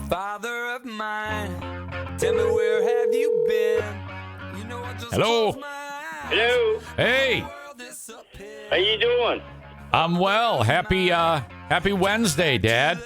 Father of mine, tell me where have you been? You know I just Hello. closed my eyes. Hello. Hey, How you doing? I'm well. Happy Wednesday, Dad.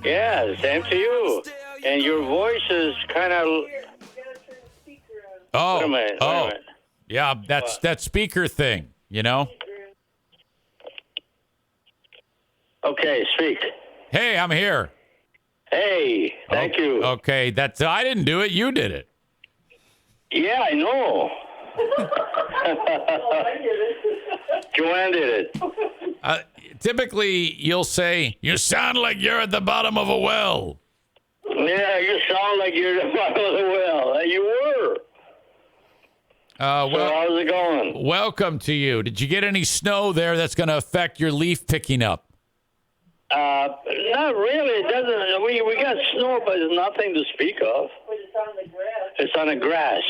Yeah, same to you. And your voice is kind of... Oh, Wait a minute. yeah, that's that speaker thing, you know? Okay, speak. Hey, I'm here. Hey, thank you. Okay, I didn't do it. You did it. Yeah, I know. JoAnn did it. Typically, you'll say, "You sound like you're at the bottom of a well." Yeah, you sound like you're the bottom of the well. You were. Well, how's it going? welcome to you. Did you get any snow there that's going to affect your leaf picking up? Not really. It doesn't. We got snow, but there's nothing to speak of. But it's on the grass. It's on the grass.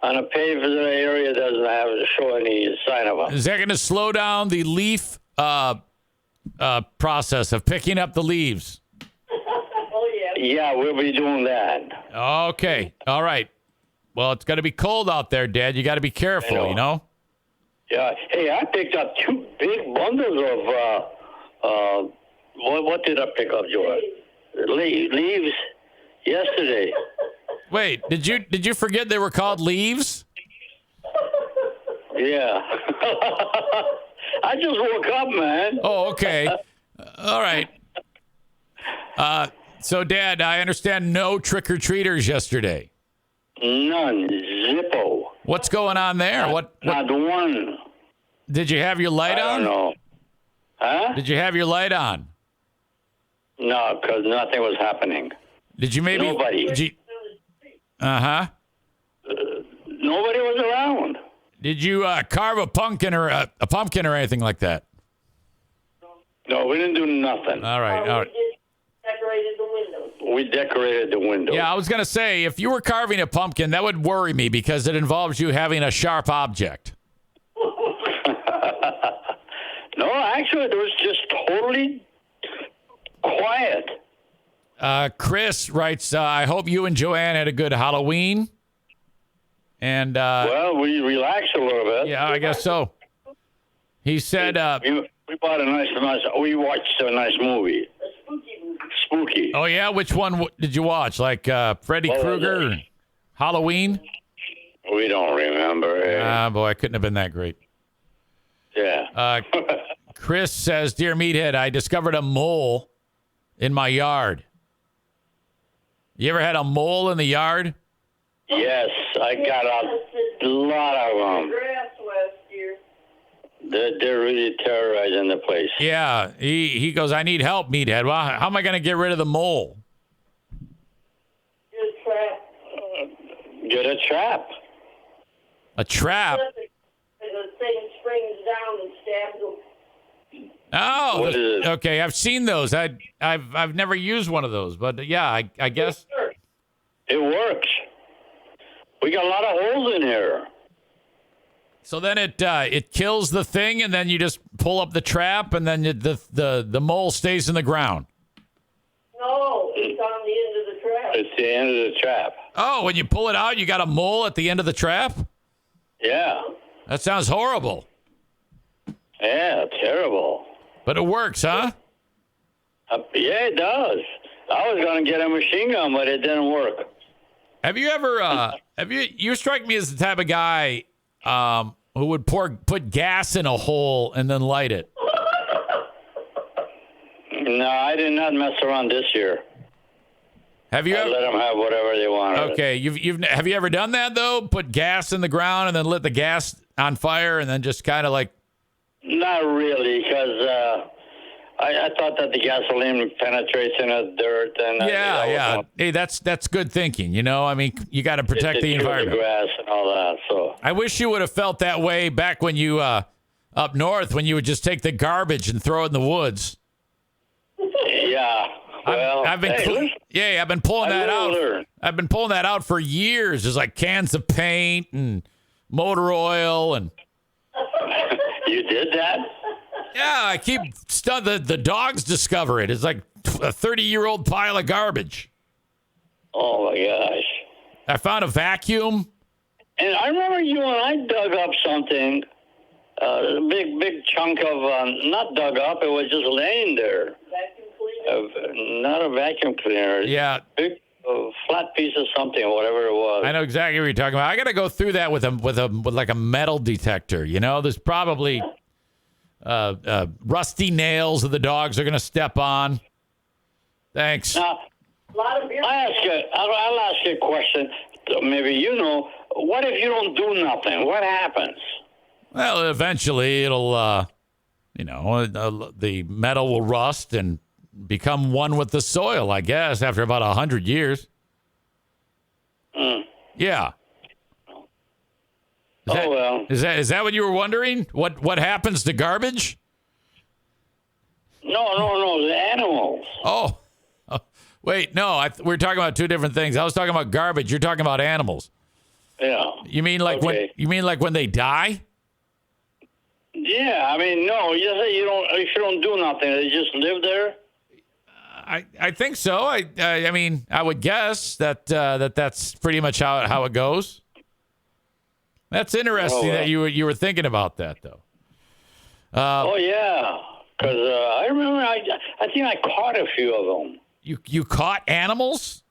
On a paved area, doesn't have to show any sign of it. Is that going to slow down the leaf process of picking up the leaves? Oh, yeah. Yeah, we'll be doing that. Okay. All right. Well, it's going to be cold out there, Dad. You got to be careful, you know? Yeah. Hey, I picked up 2 big bundles of, what did I pick up, George? Leaves yesterday. Wait, did you forget they were called leaves? Yeah. I just woke up, man. Oh, okay. All right. So, Dad, I understand no trick-or-treaters yesterday. None. Zippo. What's going on there? What Not one. did you have your light I on? don't know. Huh? Did you have your light on? No, because nothing was happening. Did you maybe? Nobody. Uh-huh. Nobody was around. Did you carve a pumpkin or anything like that? No, we didn't do nothing. All right. All right. We just decorated the windows. We decorated the window. Yeah, I was going to say, if you were carving a pumpkin, that would worry me because it involves you having a sharp object. No, actually, it was just totally quiet. Chris writes, I hope you and JoAnn had a good Halloween. And, Well, we relaxed a little bit. yeah, I guess so. He said, We bought a nice. We watched a nice movie. Spooky. oh, yeah, which one did you watch? Like Freddy Krueger? Halloween? We don't remember. Ah, boy, it couldn't have been that great. Yeah. Chris says, Dear Meathead, I discovered a mole in my yard. You ever had a mole in the yard? Yes, I got a lot of them. Grass last year. They're really terrorizing the place. Yeah, he goes, I need help, Meathead. Well, how am I going to get rid of the mole? Just trap. Get a trap. A trap? The thing springs down and stabs them. Oh, What is it? okay. I've seen those. I've never used one of those, but yeah, I guess. It works. We got a lot of holes in here. So then it kills the thing, and then you just pull up the trap, and then the mole stays in the ground. No, it's on the end of the trap. It's the end of the trap. Oh, when you pull it out, you got a mole at the end of the trap? Yeah. That sounds horrible. Yeah, terrible. But it works, huh? Yeah, it does. I was going to get a machine gun, but it didn't work. Have you ever you strike me as the type of guy who would put gas in a hole and then light it? No, I did not mess around this year. Have you I ever? let them have whatever they wanted. Okay, have you ever done that though? Put gas in the ground and then lit the gas on fire and then just kind of like. Not really, because I thought that the gasoline penetrates in the dirt and Yeah. Hey, that's good thinking. You know, I mean, you got to protect the environment. The grass and all that. So I wish you would have felt that way back when you up north when you would just take the garbage and throw it in the woods. yeah. Well, I've been I've been pulling that out. Learn. I've been pulling that out for years. There's like cans of paint and motor oil and. You did that? Yeah, I keep the dogs discover it. It's like a 30-year-old pile of garbage. Oh my gosh. I found a vacuum. And I remember you and I dug up something, a big chunk of, not dug up, it was just laying there. Vacuum cleaner? Not a vacuum cleaner. Yeah. Big, flat piece of something, whatever it was. I know exactly what you're talking about. I got to go through that with like a metal detector. You know, there's probably rusty nails that the dogs are going to step on. Thanks. Now, A lot of beer. I'll ask you a question. Maybe you know. What if you don't do nothing? What happens? Well, eventually it'll, the metal will rust and become one with the soil, I guess, after about 100 years. Yeah. Well. Is that what you were wondering? What happens to garbage? No, the animals. Oh, wait, no, we're talking about two different things. I was talking about garbage. You're talking about animals. Yeah. You mean like when they die? Yeah, I mean, no, you say if you don't do nothing, they just live there? I think so. I mean, I would guess that's pretty much how it goes. That's interesting that you were thinking about that, though. Oh, yeah, because I remember, I think I caught a few of them. You caught animals?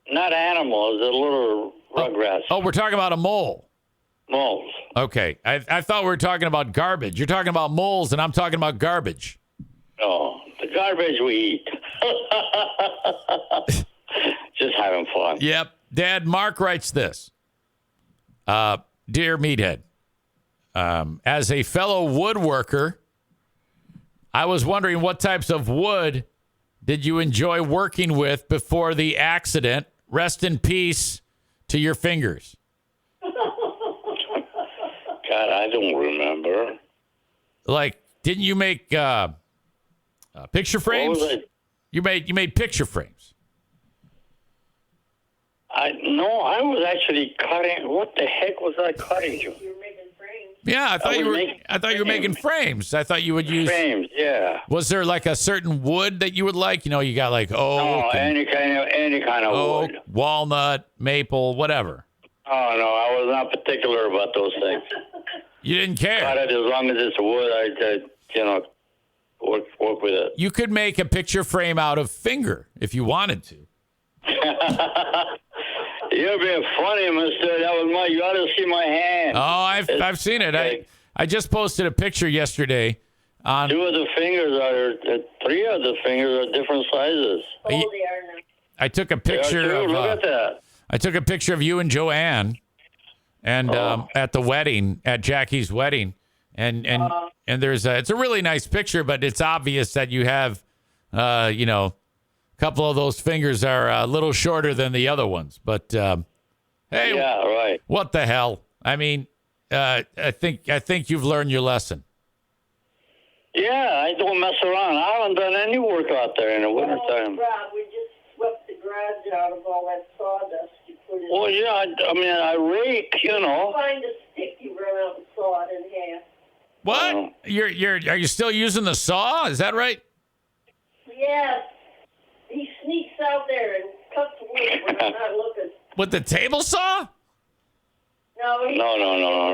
Not animals, the little rugrats. Oh, we're talking about a mole. Moles. Okay. I thought we were talking about garbage. You're talking about moles, and I'm talking about garbage. No, the garbage we eat. Just having fun. Yep. Dad, Mark writes this. Dear Meathead, as a fellow woodworker, I was wondering what types of wood did you enjoy working with before the accident? Rest in peace to your fingers. God, I don't remember. Like, didn't you make picture frames? What was it? You made picture frames. I was actually cutting. What the heck was I cutting? You're making frames. Yeah, I thought you were making frames. I thought you would use frames. Yeah. Was there like a certain wood that you would like? You know, you got like oak, any kind of oak, wood. walnut, maple, whatever. Oh no, I was not particular about those things. You didn't care. Cut it as long as it's wood. I work with it. You could make a picture frame out of finger if you wanted to. You're being funny, mister. You ought to see my hand. Oh, I've seen it. I just posted a picture yesterday on. Three of the fingers are different sizes. Oh, they are now. I took a picture of. Look at that. I took a picture of you and JoAnn, and at the wedding, at Jackie's wedding, and there's it's a really nice picture, but it's obvious that you have, a couple of those fingers are a little shorter than the other ones. But hey, yeah, right. What the hell? I mean, I think you've learned your lesson. Yeah, I don't mess around. I haven't done any work out there in the wintertime. We just swept the garage out of all that sawdust you put in. Well, yeah, I rake, Find a stick you run out and saw it in half. What? Are you still using the saw? Is that right? Yes. He sneaks out there and cuts wood when I'm not looking. With the table saw? No. No.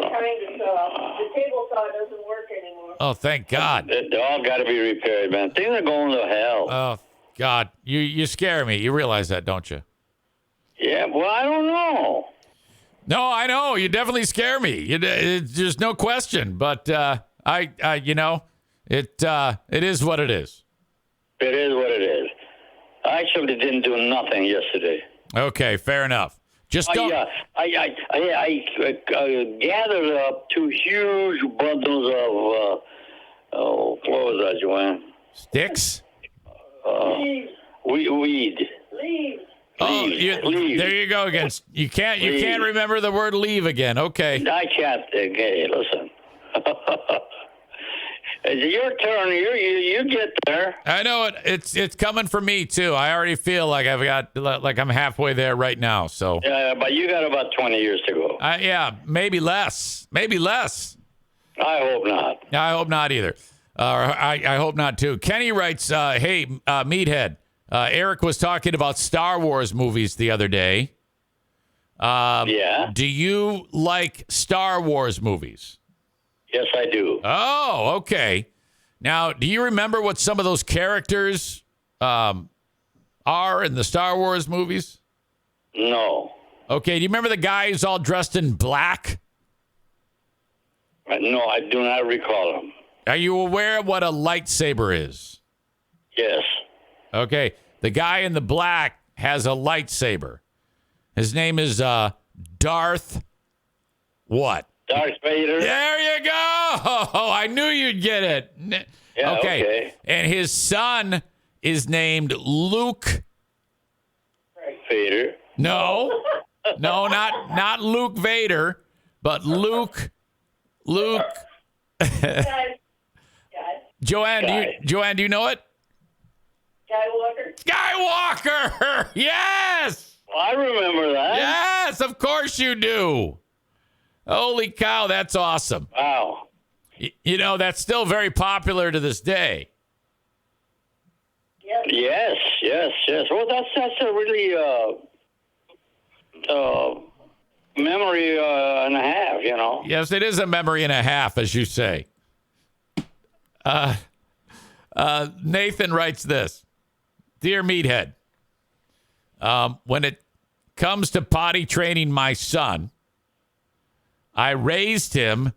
Kind of saw. The table saw doesn't work anymore. Oh, thank God. They all got to be repaired, man. Things are going to hell. Oh, God. You scare me. You realize that, don't you? Yeah, well, I don't know. No, I know. You definitely scare me. There's no question. But it is what it is. It is what it is. I actually didn't do nothing yesterday. Okay, fair enough. Just don't. I gathered up 2 huge bundles of what was that, JoAnn? Sticks? Leaves. Weed. Leaves. Oh, Leave. there you go again. You can't remember the word leave again. Okay. I can't think. Hey, listen. It's your turn. You get there. I know it. It's coming for me too. I already feel like I'm halfway there right now. So. Yeah, but you got about 20 years to go. Yeah, maybe less. Maybe less. I hope not. I hope not either. I hope not, too. Kenny writes, hey, Meathead, Eric was talking about Star Wars movies the other day. Yeah. Do you like Star Wars movies? Yes, I do. Oh, okay. Now, do you remember what some of those characters are in the Star Wars movies? No. Okay, do you remember the guy who's all dressed in black? No, I do not recall him. Are you aware of what a lightsaber is? Yes. Okay, the guy in the black has a lightsaber. His name is Darth what? Darth Vader. There you go. I knew you'd get it. Yeah, okay. And his son is named Luke. Vader. No, not Luke Vader, but Luke. Guys. JoAnn, do you know it? Skywalker. Yes. I remember that. Yes, of course you do. Holy cow, that's awesome. Wow. You know, that's still very popular to this day. Yes. Well, that's a really memory and a half, you know. Yes, it is a memory and a half, as you say. Nathan writes this. Dear Meathead, when it comes to potty training my son, I raised him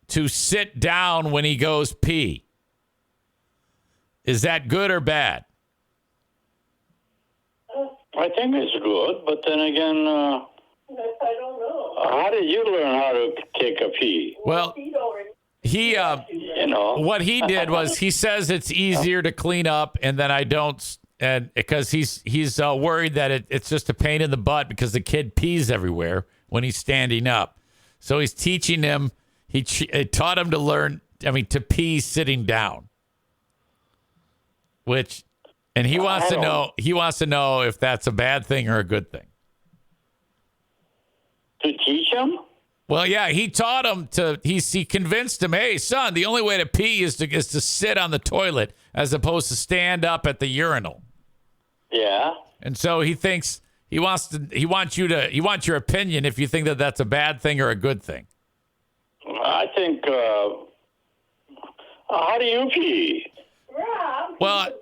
to sit down when he goes pee. Is that good or bad? I think it's good, but then again, I don't know. how did you learn how to take a pee? Well, he, You know. what he did was he says it's easier to clean up, and then I don't, and because he's worried that it's just a pain in the butt because the kid pees everywhere when he's standing up. So he's teaching him. He taught him to pee sitting down. And he wants to know. He wants to know if that's a bad thing or a good thing. To teach him? Well, yeah, he taught him to. He convinced him, hey, son, the only way to pee is to sit on the toilet as opposed to stand up at the urinal. Yeah. And so he thinks he wants your opinion if you think that that's a bad thing or a good thing. I think. How do you pee? Well,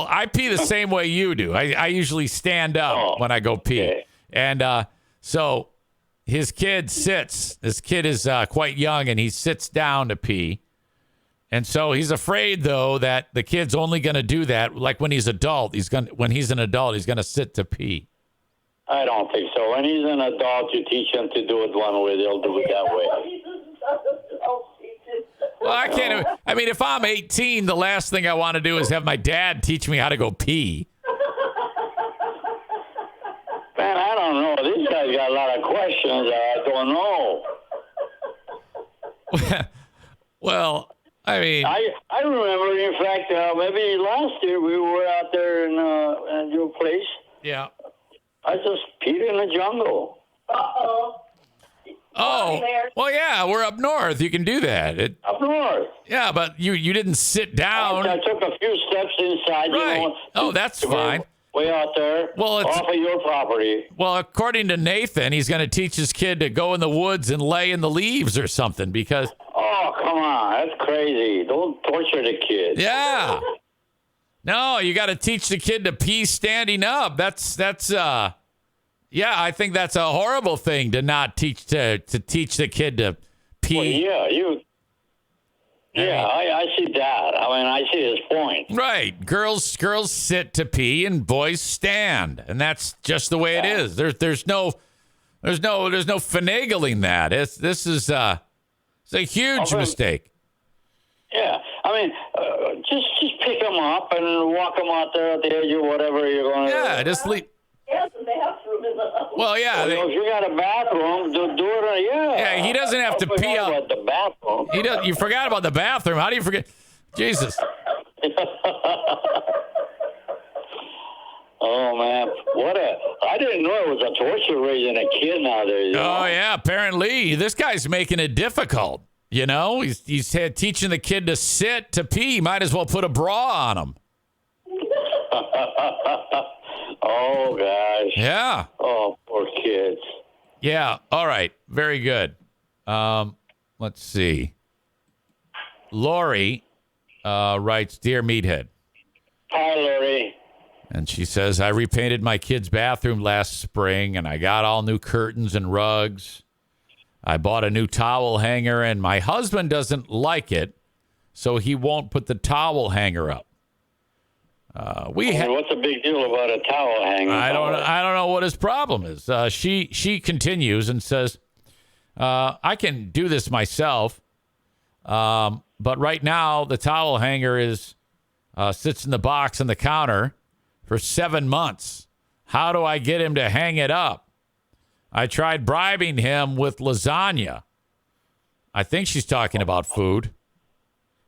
I pee the same way you do. I usually stand up when I go pee. Okay. And so his kid sits. This kid is quite young, and he sits down to pee. And so he's afraid, though, that the kid's only going to do that like when he's adult. When he's an adult, he's going to sit to pee. I don't think so. When he's an adult, you teach him to do it one way, they'll do it that way. Well, I can't. I mean, if I'm 18, the last thing I want to do is have my dad teach me how to go pee. Man, I don't know. This guy's got a lot of questions that I don't know. Well, I mean, I remember, in fact, maybe last year we were out there in your place. yeah. I just peed in the jungle. Uh-oh. Oh, well, yeah, we're up north. You can do that. Up north. Yeah, but you didn't sit down. I took a few steps inside. Right. You know, Oh, that's fine. Way out there. Well, it's- off of your property. Well, according to Nathan, he's going to teach his kid to go in the woods and lay in the leaves or something because, Oh, come on. That's crazy. Don't torture the kid. yeah. No, you got to teach the kid to pee standing up. That's yeah, I think that's a horrible thing to not teach to teach the kid to pee. Well, I see that. I mean, I see his point. Right. Girls sit to pee and boys stand. And that's just the way it is. There's no finagling that. It's a huge mistake. Yeah. I mean, just pick him up and walk him out there at the edge or whatever you're going to do. Yeah, just leave. Yes, the bathroom in the house. Well, yeah. If you got a bathroom, do it. Yeah, he doesn't have to pee out. About the bathroom. You forgot about the bathroom. How do you forget? Jesus. Oh, man. I didn't know it was a torture raising a kid nowadays. Oh, yeah, apparently. This guy's making it difficult. You know, he's teaching the kid to sit, to pee. Might as well put a bra on him. Oh, gosh. Yeah. Oh, poor kids. Yeah. All right. Very good. Let's see. Lori writes, Dear Meathead. Hi, Lori. And she says, I repainted my kid's bathroom last spring, and I got all new curtains and rugs. I bought a new towel hanger, and my husband doesn't like it, so he won't put the towel hanger up. What's the big deal about a towel hanger? I don't know what his problem is. She continues and says, I can do this myself, but right now the towel hanger sits in the box on the counter for 7 months. How do I get him to hang it up? I tried bribing him with lasagna. I think she's talking about food.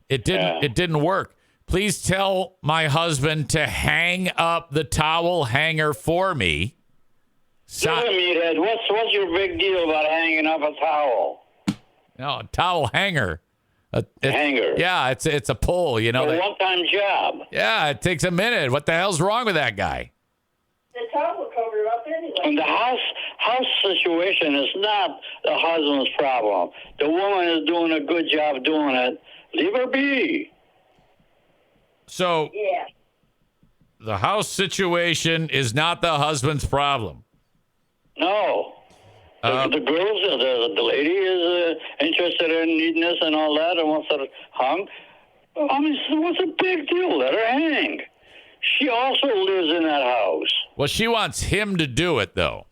It didn't work. Please tell my husband to hang up the towel hanger for me. Meathead, what's your big deal about hanging up a towel? No, a towel hanger. Hanger. Yeah, it's a pull, you know. A one-time job. Yeah, it takes a minute. What the hell's wrong with that guy? The towel will cover it up anyway. And the house situation is not the husband's problem. The woman is doing a good job doing it. Leave her be. So Yeah. the house situation is not the husband's problem. No. The girls, the lady is interested in neatness and all that and wants it hung. I mean, what's the big deal? Let her hang. She also lives in that house. Well, she wants him to do it, though.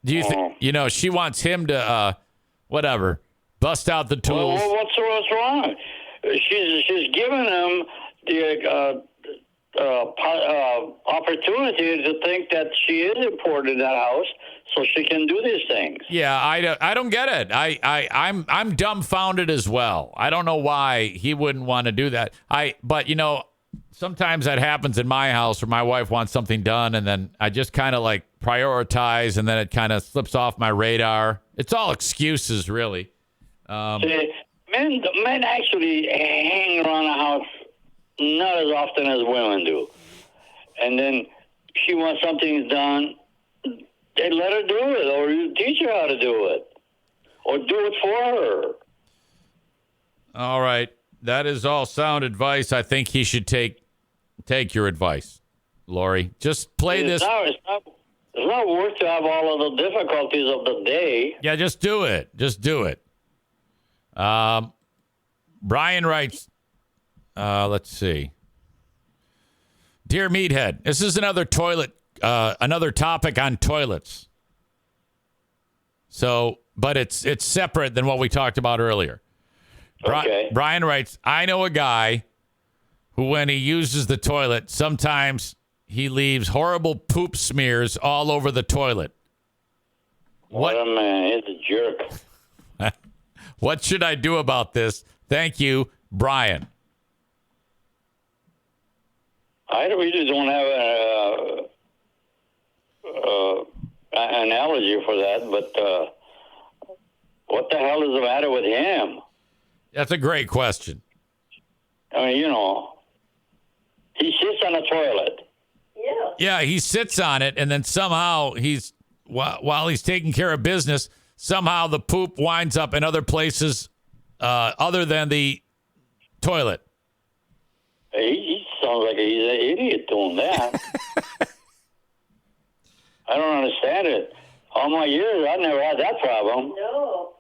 Do you think, she wants him to, bust out the tools? Well, what's wrong? She's given him the opportunity to think that she is important in that house, so she can do these things. Yeah, I don't get it. I'm dumbfounded as well. I don't know why he wouldn't want to do that. But sometimes that happens in my house where my wife wants something done, and then I just kind of like prioritize, and then it kind of slips off my radar. It's all excuses, really. See, men actually hang around the house not as often as women do. And then she wants something done, they let her do it, or you teach her how to do it, or do it for her. All right. That is all sound advice. I think he should take your advice, Lori. Just play this. It's not worth to have all of the difficulties of the day. Yeah, just do it. Just do it. Brian writes, let's see. Dear Meathead, this is another topic on toilets. So, but it's separate than what we talked about earlier. Okay. Brian writes, I know a guy who, when he uses the toilet, sometimes he leaves horrible poop smears all over the toilet. What a man. He's a jerk. What should I do about this? Thank you, Brian. I really don't have an analogy for that, but what the hell is the matter with him? That's a great question. I mean, he sits on a toilet. Yeah. Yeah, he sits on it, and then somehow while he's taking care of business, somehow the poop winds up in other places other than the toilet. He sounds like he's an idiot doing that. I don't understand it. All my years, I've never had that problem. No.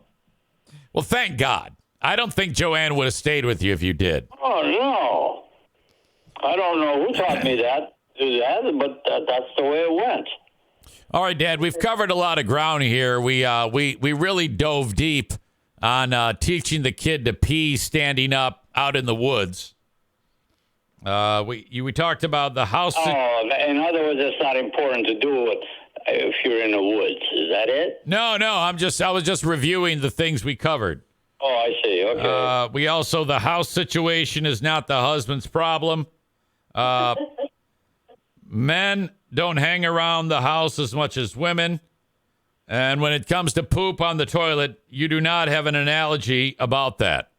Well, thank God. I don't think JoAnn would have stayed with you if you did. Oh, no. I don't know who taught me that, but that's the way it went. All right, Dad, we've covered a lot of ground here. We really dove deep on teaching the kid to pee standing up out in the woods. We talked about the house. In other words, it's not important to do it if you're in the woods. Is that it? No. I was just reviewing the things we covered. Oh, I see. Okay. We also, the house situation is not the husband's problem. Men don't hang around the house as much as women. And when it comes to poop on the toilet, you do not have an analogy about that.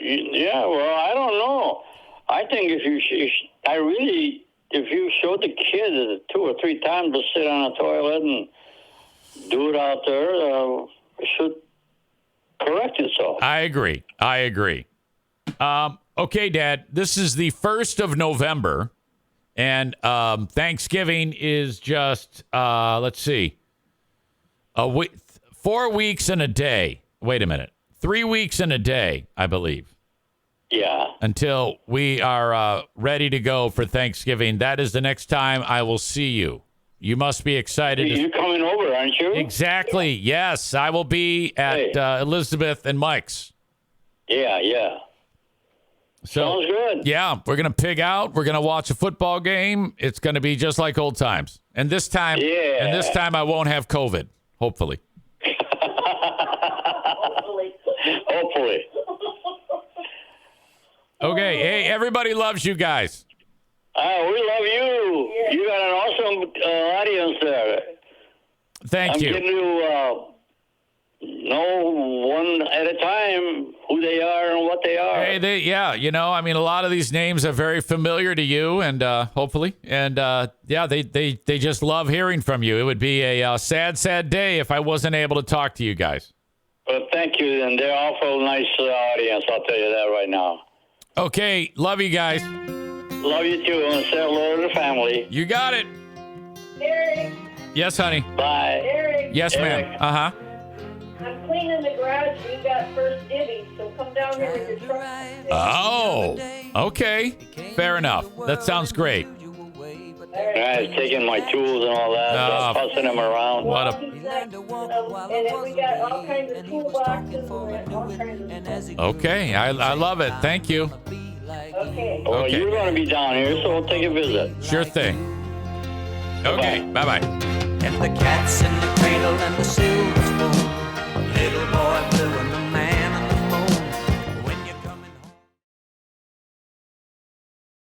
Yeah, well, I don't know. I think if you show the kids 2 or 3 times to sit on a toilet and do it out there, it should correct itself. I agree. Okay, Dad, this is the 1st of November, and Thanksgiving is just, let's see, 4 weeks and a day. Wait a minute. 3 weeks and a day, I believe. Yeah. Until we are ready to go for Thanksgiving. That is the next time I will see you. You must be excited. You're coming over, aren't you? Exactly. Yes, I will be at Elizabeth and Mike's. Yeah. So, sounds good. Yeah, we're going to pig out. We're going to watch a football game. It's going to be just like old times. And this time, I won't have COVID, hopefully. Hopefully. Okay. Hey, everybody loves you guys. We love you. Yeah. You got an awesome audience there. Thank you. I'm getting to know one at a time who they are and what they are. Hey, a lot of these names are very familiar to you, and hopefully, and they just love hearing from you. It would be a sad, sad day if I wasn't able to talk to you guys. Well, thank you, and they're awful nice audience. I'll tell you that right now. Okay, love you guys. Love you too, and say hello to the family. You got it. Eric. Yes, honey. Bye. Eric. Yes, ma'am. Uh-huh. I'm cleaning the garage. You got first dibby, so come down here with your truck. Oh, okay. Fair enough. That sounds great. Right, taking my tools and all that, fussing them around. What a... And then we got all kinds of toolboxes and all kinds of stuff. Okay, I love it. Thank you. Okay. Well, Okay. you're going to be down here, so we'll take a visit. Sure thing. Okay, bye-bye. And the cat's in the cradle and the silver